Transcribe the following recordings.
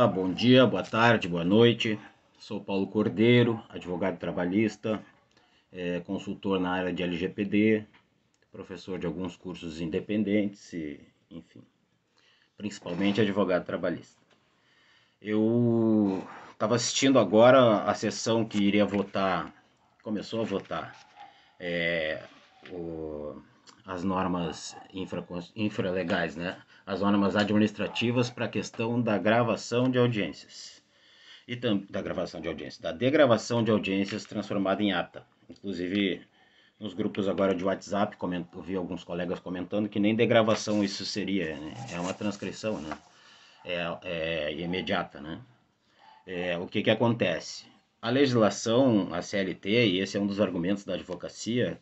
Bom dia, boa tarde, boa noite. Sou Paulo Cordeiro, advogado trabalhista, consultor na área de LGPD, professor de alguns cursos independentes e, enfim, principalmente advogado trabalhista. Eu estava assistindo agora a sessão que iria votar, começou a votar o- as normas infralegais, né? As normas administrativas para a questão da gravação de audiências. Da gravação de audiências, da degravação de audiências transformada em ata. Inclusive, nos grupos agora de WhatsApp, eu vi alguns colegas comentando que nem degravação isso seria, né? É uma transcrição, né? É imediata, né? O que que acontece? A legislação, a CLT, e esse é um dos argumentos da advocacia,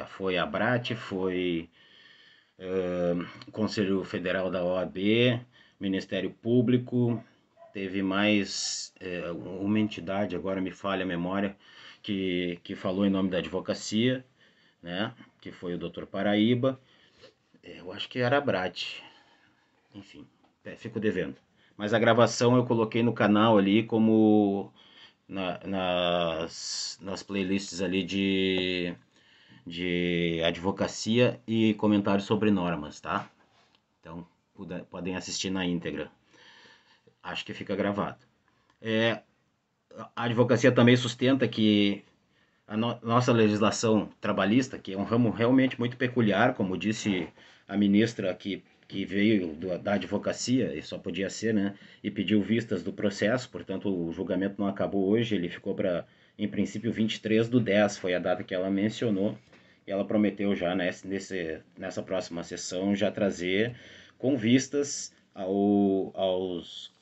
foi a ABRAT, foi o Conselho Federal da OAB, Ministério Público, teve mais uma entidade, agora me falha a memória, que falou em nome da advocacia, né? Que foi o Dr. Paraíba. Eu acho que era a Brat. Enfim, fico devendo. Mas a gravação eu coloquei no canal ali como nas playlists ali de advocacia e comentários sobre normas, tá? Então podem assistir na íntegra. Acho que fica gravado. A advocacia também sustenta que nossa legislação trabalhista, que é um ramo realmente muito peculiar, como disse a ministra que veio da advocacia, e só podia ser, né, e pediu vistas do processo, portanto o julgamento não acabou hoje, ele ficou para, em princípio, 23/10, foi a data que ela mencionou, e ela prometeu já nessa próxima sessão já trazer com vistas aos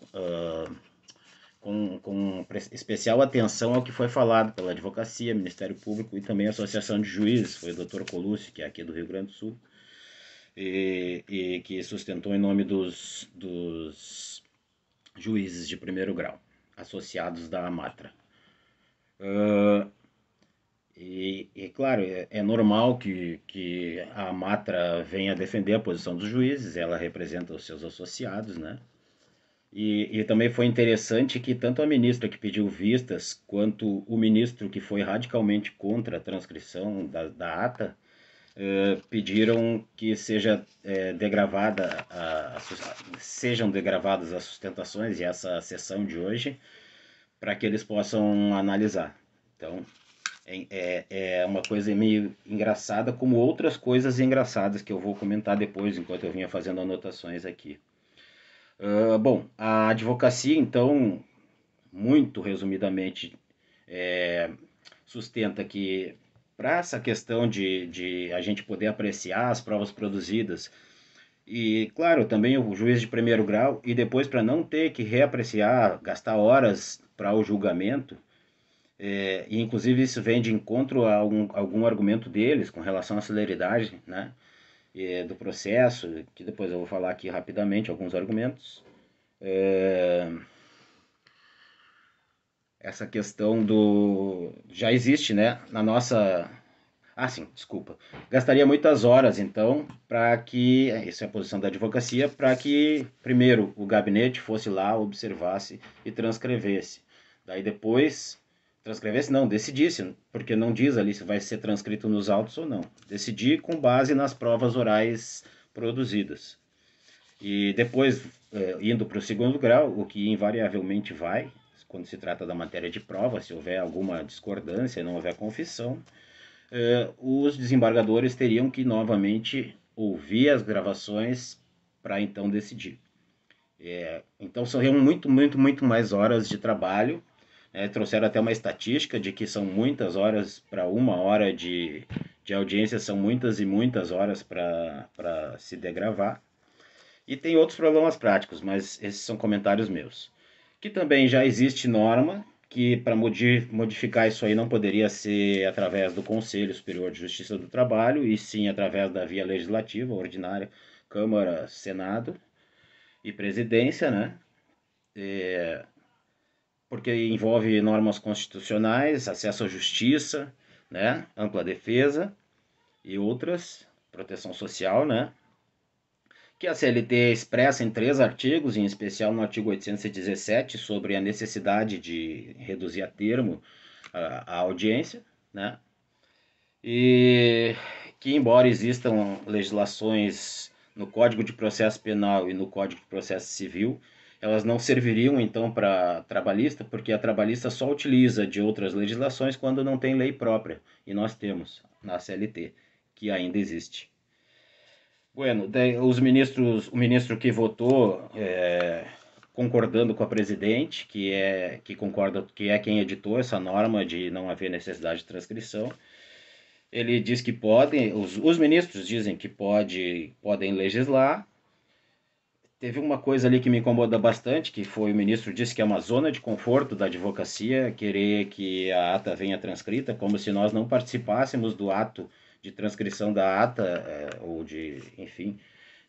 com especial atenção ao que foi falado pela Advocacia, Ministério Público e também a Associação de Juízes, foi o Dr. Colucci, que é aqui do Rio Grande do Sul, e que sustentou em nome dos juízes de primeiro grau, associados da AMATRA. Claro, é normal que a AMATRA venha defender a posição dos juízes, ela representa os seus associados, né? E também foi interessante que tanto a ministra que pediu vistas, quanto o ministro que foi radicalmente contra a transcrição da ata, pediram que sejam degravadas as sustentações e essa sessão de hoje, para que eles possam analisar. Então, é uma coisa meio engraçada, como outras coisas engraçadas que eu vou comentar depois, enquanto eu vinha fazendo anotações aqui. Bom, a advocacia, então, muito resumidamente, sustenta que para essa questão de a gente poder apreciar as provas produzidas, e claro, também o juiz de primeiro grau, e depois para não ter que reapreciar, gastar horas para o julgamento, e inclusive isso vem de encontro a algum argumento deles com relação à celeridade, né, do processo, que depois eu vou falar aqui rapidamente alguns argumentos. Essa questão do. Já existe, né? Na nossa. Ah, sim, desculpa. Gastaria muitas horas, então, para que. Essa é a posição da advocacia, para que, primeiro, o gabinete fosse lá, observasse e transcrevesse. Daí depois. Transcrevesse, não, decidisse, porque não diz ali se vai ser transcrito nos autos ou não. Decidir com base nas provas orais produzidas. E depois, indo para o segundo grau, o que invariavelmente vai, quando se trata da matéria de prova, se houver alguma discordância, não houver confissão, os desembargadores teriam que novamente ouvir as gravações para então decidir. Então são muito, muito, muito mais horas de trabalho. Trouxeram até uma estatística de que são muitas horas para uma hora de audiência, são muitas e muitas horas para se degravar. E tem outros problemas práticos, mas esses são comentários meus. Que também já existe norma que para modificar isso aí não poderia ser através do Conselho Superior de Justiça do Trabalho, e sim através da via legislativa ordinária, Câmara, Senado e Presidência, né? Porque envolve normas constitucionais, acesso à justiça, né? Ampla defesa e outras, proteção social, né? que a CLT expressa em 3 artigos, em especial no artigo 817, sobre a necessidade de reduzir a termo a audiência, né? E que, embora existam legislações no Código de Processo Penal e no Código de Processo Civil, elas não serviriam então para trabalhista, porque a trabalhista só utiliza de outras legislações quando não tem lei própria, e nós temos na CLT, que ainda existe. Bueno, o ministro que votou concordando com a presidente, que concorda, que é quem editou essa norma de não haver necessidade de transcrição, ele diz que podem, os ministros dizem que podem legislar. Teve uma coisa ali que me incomoda bastante, que foi o ministro disse que é uma zona de conforto da advocacia querer que a ata venha transcrita, como se nós não participássemos do ato de transcrição da ata, ou de, enfim,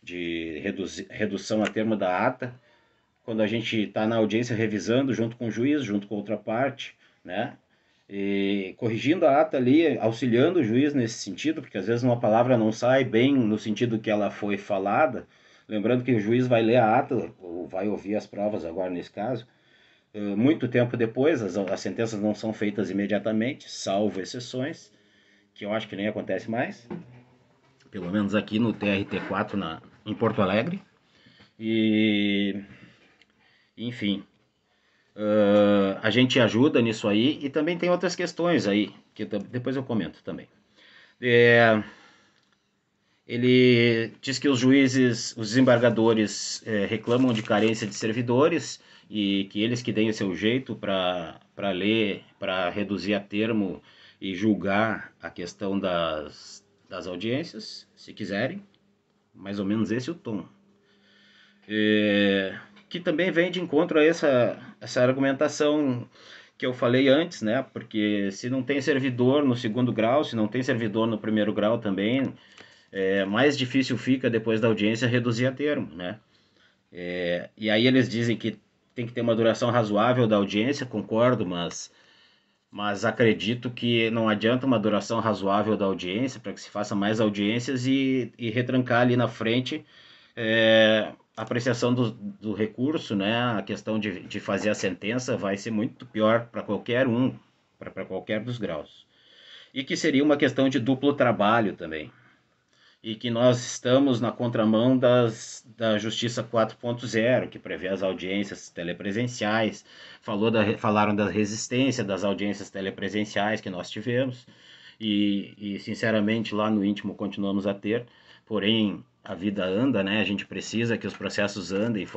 de redução a termo da ata, quando a gente está na audiência revisando junto com o juiz, junto com outra parte, né? E corrigindo a ata ali, auxiliando o juiz nesse sentido, porque às vezes uma palavra não sai bem no sentido que ela foi falada. Lembrando que o juiz vai ler a ata, ou vai ouvir as provas agora nesse caso, muito tempo depois, as sentenças não são feitas imediatamente, salvo exceções, que eu acho que nem acontece mais, pelo menos aqui no TRT4 em Porto Alegre. E, enfim, a gente ajuda nisso aí, e também tem outras questões aí, que depois eu comento também. Ele diz que os juízes, os desembargadores reclamam de carência de servidores e que eles que deem o seu jeito para ler, para reduzir a termo e julgar a questão das audiências, se quiserem. Mais ou menos esse é o tom. Que também vem de encontro a essa argumentação que eu falei antes, né? Porque se não tem servidor no segundo grau, se não tem servidor no primeiro grau também, mais difícil fica depois da audiência reduzir a termo, né? E aí eles dizem que tem que ter uma duração razoável da audiência, concordo, mas acredito que não adianta uma duração razoável da audiência para que se faça mais audiências e retrancar ali na frente a apreciação do recurso, né? A questão de fazer a sentença vai ser muito pior para qualquer um, para qualquer dos graus. E que seria uma questão de duplo trabalho também. E que nós estamos na contramão da Justiça 4.0, que prevê as audiências telepresenciais, falaram da resistência das audiências telepresenciais que nós tivemos, e sinceramente lá no íntimo continuamos a ter, porém a vida anda, né? A gente precisa que os processos andem,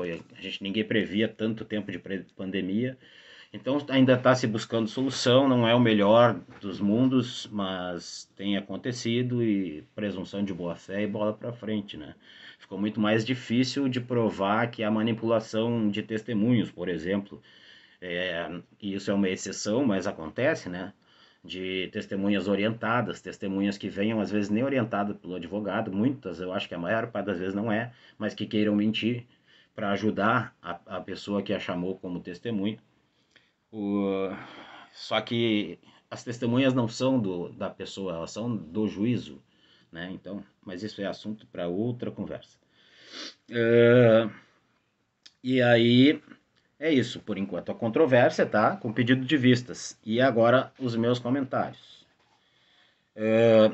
ninguém previa tanto tempo de pandemia, então ainda está se buscando solução, não é o melhor dos mundos, mas tem acontecido e presunção de boa fé e bola para frente, né? Ficou muito mais difícil de provar que há manipulação de testemunhos, por exemplo. E isso é uma exceção, mas acontece, né? De testemunhas orientadas, testemunhas que venham às vezes nem orientadas pelo advogado, muitas, eu acho que a maior parte das vezes não é, mas que queiram mentir para ajudar a pessoa que a chamou como testemunha. Só que as testemunhas não são da pessoa, elas são do juízo, né? Então, mas isso é assunto para outra conversa. E aí é isso, por enquanto a controvérsia, tá? Com pedido de vistas. E agora os meus comentários.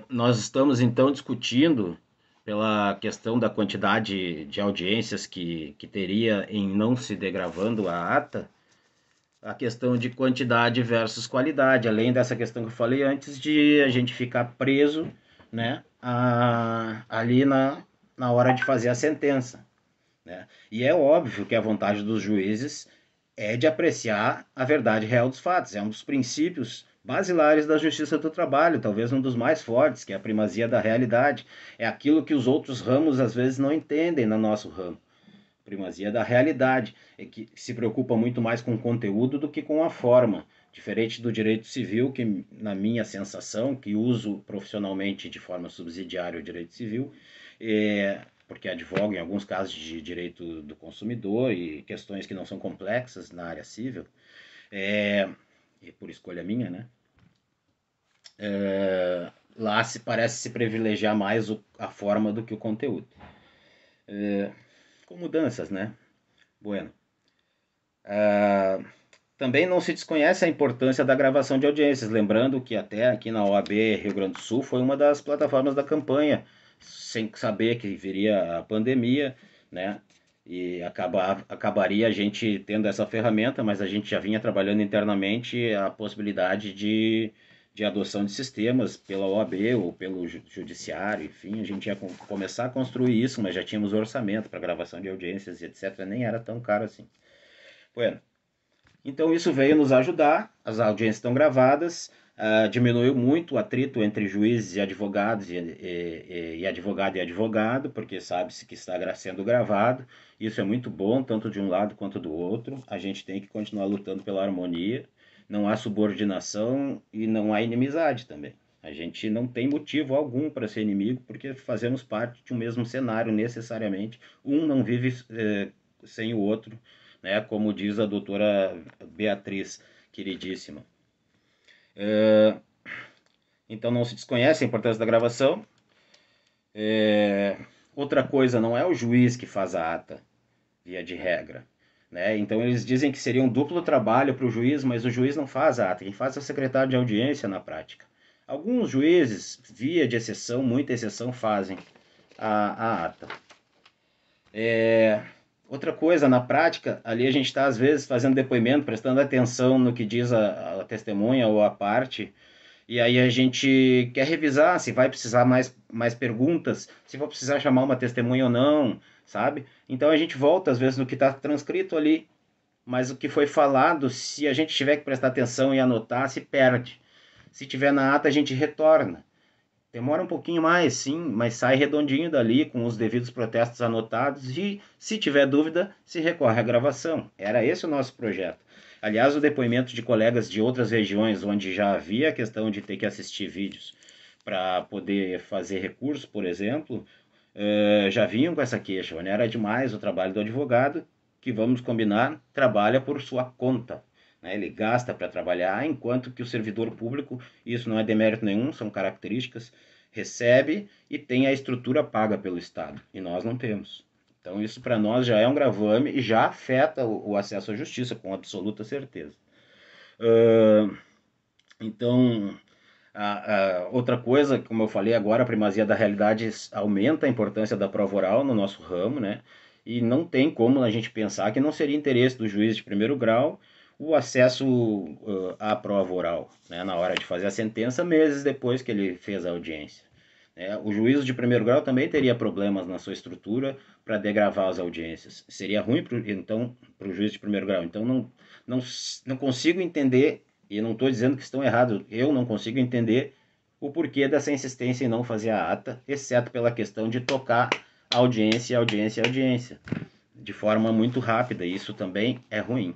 Nós estamos então discutindo pela questão da quantidade de audiências que teria em não se degravando a ata, a questão de quantidade versus qualidade, além dessa questão que eu falei antes de a gente ficar preso, né, ali na hora de fazer a sentença, né? E é óbvio que a vontade dos juízes é de apreciar a verdade real dos fatos, é um dos princípios basilares da justiça do trabalho, talvez um dos mais fortes, que é a primazia da realidade, é aquilo que os outros ramos às vezes não entendem no nosso ramo. Primazia da realidade, que se preocupa muito mais com o conteúdo do que com a forma, diferente do direito civil, que na minha sensação, que uso profissionalmente de forma subsidiária o direito civil, porque advogo em alguns casos de direito do consumidor e questões que não são complexas na área civil, e por escolha minha, né? Lá parece se privilegiar mais a forma do que o conteúdo. com mudanças, né? Bueno. Ah, também não se desconhece a importância da gravação de audiências, lembrando que até aqui na OAB Rio Grande do Sul foi uma das plataformas da campanha, sem saber que viria a pandemia, né? E acabaria a gente tendo essa ferramenta, mas a gente já vinha trabalhando internamente a possibilidade de adoção de sistemas pela OAB ou pelo judiciário, enfim, a gente ia começar a construir isso, mas já tínhamos orçamento para gravação de audiências e etc. Nem era tão caro assim. Bueno, então isso veio nos ajudar, as audiências estão gravadas, diminuiu muito o atrito entre juízes e advogados e advogado e advogado, porque sabe-se que está sendo gravado. Isso é muito bom, tanto de um lado quanto do outro. A gente tem que continuar lutando pela harmonia. Não há subordinação e não há inimizade também. A gente não tem motivo algum para ser inimigo, porque fazemos parte de um mesmo cenário necessariamente. Um não vive sem o outro, né? Como diz a doutora Beatriz, queridíssima. Então não se desconhece a importância da gravação. Outra coisa, não é o juiz que faz a ata, via de regra. Né? Então eles dizem que seria um duplo trabalho para o juiz, mas o juiz não faz a ata, quem faz é o secretário de audiência na prática. Alguns juízes, via de exceção, muita exceção, fazem a ata. Outra coisa, na prática, ali a gente está às vezes fazendo depoimento, prestando atenção no que diz a testemunha ou a parte, e aí a gente quer revisar se vai precisar mais perguntas, se vai precisar chamar uma testemunha ou não, sabe? Então a gente volta às vezes no que está transcrito ali, mas o que foi falado, se a gente tiver que prestar atenção e anotar, se perde. Se tiver na ata, a gente retorna. Demora um pouquinho mais, sim, mas sai redondinho dali com os devidos protestos anotados e, se tiver dúvida, se recorre à gravação. Era esse o nosso projeto. Aliás, o depoimento de colegas de outras regiões onde já havia a questão de ter que assistir vídeos para poder fazer recurso, por exemplo, já vinham com essa queixa. Não era demais o trabalho do advogado, que vamos combinar, trabalha por sua conta. Ele gasta para trabalhar, enquanto que o servidor público, isso não é demérito nenhum, são características, recebe e tem a estrutura paga pelo Estado, e nós não temos. Então isso para nós já é um gravame e já afeta o acesso à justiça, com absoluta certeza. Então, outra coisa, como eu falei agora, a primazia da realidade aumenta a importância da prova oral no nosso ramo, né? E não tem como a gente pensar que não seria interesse do juiz de primeiro grau o acesso à prova oral, né, na hora de fazer a sentença, meses depois que ele fez a audiência. O juízo de primeiro grau também teria problemas na sua estrutura para degravar as audiências. Seria ruim, então, para o juiz de primeiro grau. Então, não consigo entender, e não estou dizendo que estão errados, eu não consigo entender o porquê dessa insistência em não fazer a ata, exceto pela questão de tocar audiência, audiência, audiência, de forma muito rápida. Isso também é ruim.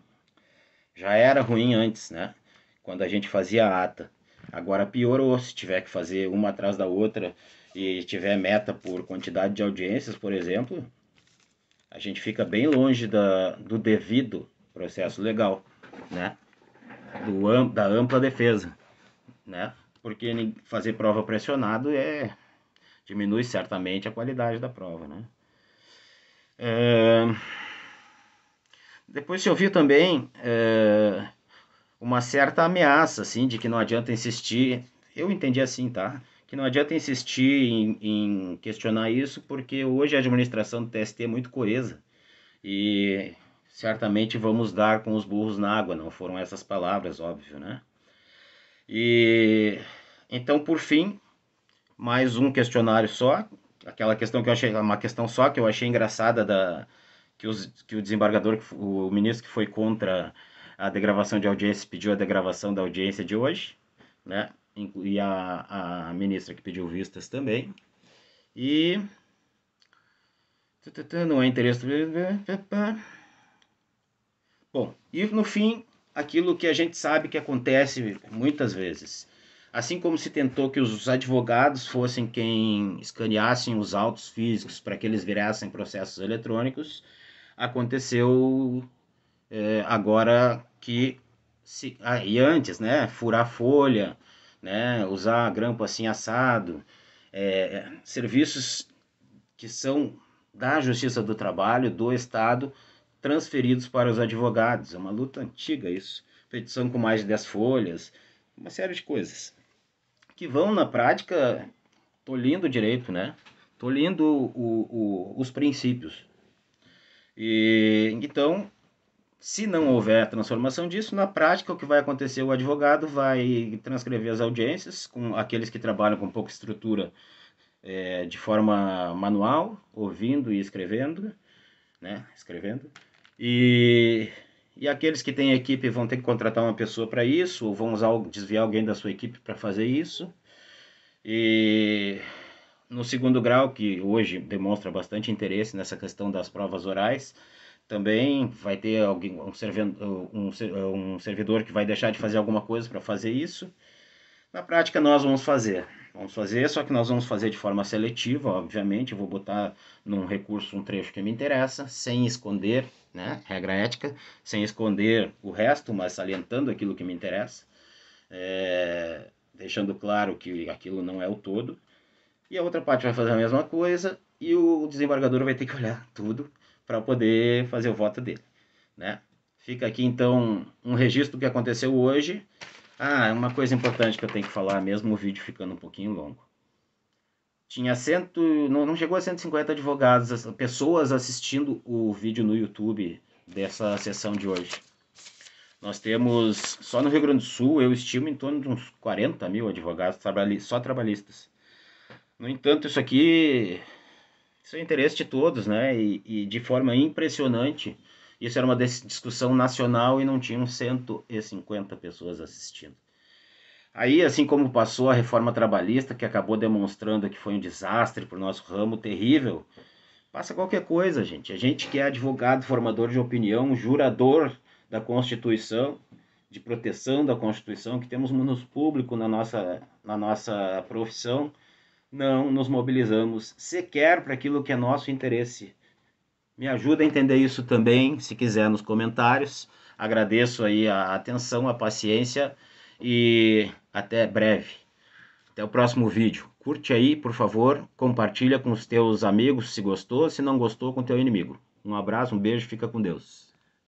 Já era ruim antes, né? Quando a gente fazia a ata. Agora piorou, se tiver que fazer uma atrás da outra e tiver meta por quantidade de audiências, por exemplo, a gente fica bem longe do devido processo legal, né? Da ampla defesa, né? Porque fazer prova pressionado diminui certamente a qualidade da prova, né? Depois se ouviu também uma certa ameaça, assim, de que não adianta insistir. Eu entendi assim, tá? Que não adianta insistir em questionar isso, porque hoje a administração do TST é muito coesa. E certamente vamos dar com os burros na água, não foram essas palavras, óbvio, né? E então, por fim, mais um questionário só, aquela questão que eu achei, uma questão só que eu achei engraçada que o desembargador, o ministro que foi contra a degravação de audiência pediu a degravação da audiência de hoje, né? E a ministra que pediu vistas também. E não é interesse. Bom, e no fim, aquilo que a gente sabe que acontece muitas vezes. Assim como se tentou que os advogados fossem quem escaneassem os autos físicos para que eles virassem processos eletrônicos, aconteceu agora que e antes, né, furar folha, né, usar grampo assim assado, serviços que são da Justiça do Trabalho, do Estado, transferidos para os advogados. É uma luta antiga isso. Petição com mais de 10 folhas, uma série de coisas que vão, na prática, tolhindo o direito, né? Tolhindo os princípios. E então, se não houver a transformação disso, na prática o que vai acontecer, o advogado vai transcrever as audiências com aqueles que trabalham com pouca estrutura, de forma manual, ouvindo e escrevendo, né? Escrevendo. E, e aqueles que têm equipe vão ter que contratar uma pessoa para isso, ou vão desviar alguém da sua equipe para fazer isso. E no segundo grau, que hoje demonstra bastante interesse nessa questão das provas orais, também vai ter alguém, um servidor que vai deixar de fazer alguma coisa para fazer isso. Na prática, nós vamos fazer. Vamos fazer, só que nós vamos fazer de forma seletiva, obviamente. Eu vou botar num recurso um trecho que me interessa, sem esconder, né? Regra ética, sem esconder o resto, mas salientando aquilo que me interessa. Deixando claro que aquilo não é o todo. E a outra parte vai fazer a mesma coisa e o desembargador vai ter que olhar tudo para poder fazer o voto dele, né? Fica aqui então um registro do que aconteceu hoje. Uma coisa importante que eu tenho que falar, mesmo o vídeo ficando um pouquinho longo. Tinha não chegou a 150 advogados, pessoas assistindo o vídeo no YouTube dessa sessão de hoje. Nós temos, só no Rio Grande do Sul, eu estimo em torno de uns 40 mil advogados só trabalhistas. No entanto, isso é interesse de todos, né? E de forma impressionante, isso era uma discussão nacional e não tinham 150 pessoas assistindo. Aí, assim como passou a reforma trabalhista, que acabou demonstrando que foi um desastre para o nosso ramo, terrível, passa qualquer coisa, gente. A gente que é advogado, formador de opinião, jurador da Constituição, de proteção da Constituição, que temos munus público na nossa profissão, não nos mobilizamos sequer para aquilo que é nosso interesse. Me ajuda a entender isso também, se quiser, nos comentários. Agradeço aí a atenção, a paciência e até breve. Até o próximo vídeo. Curte aí, por favor, compartilha com os teus amigos se gostou, se não gostou, com o teu inimigo. Um abraço, um beijo, fica com Deus.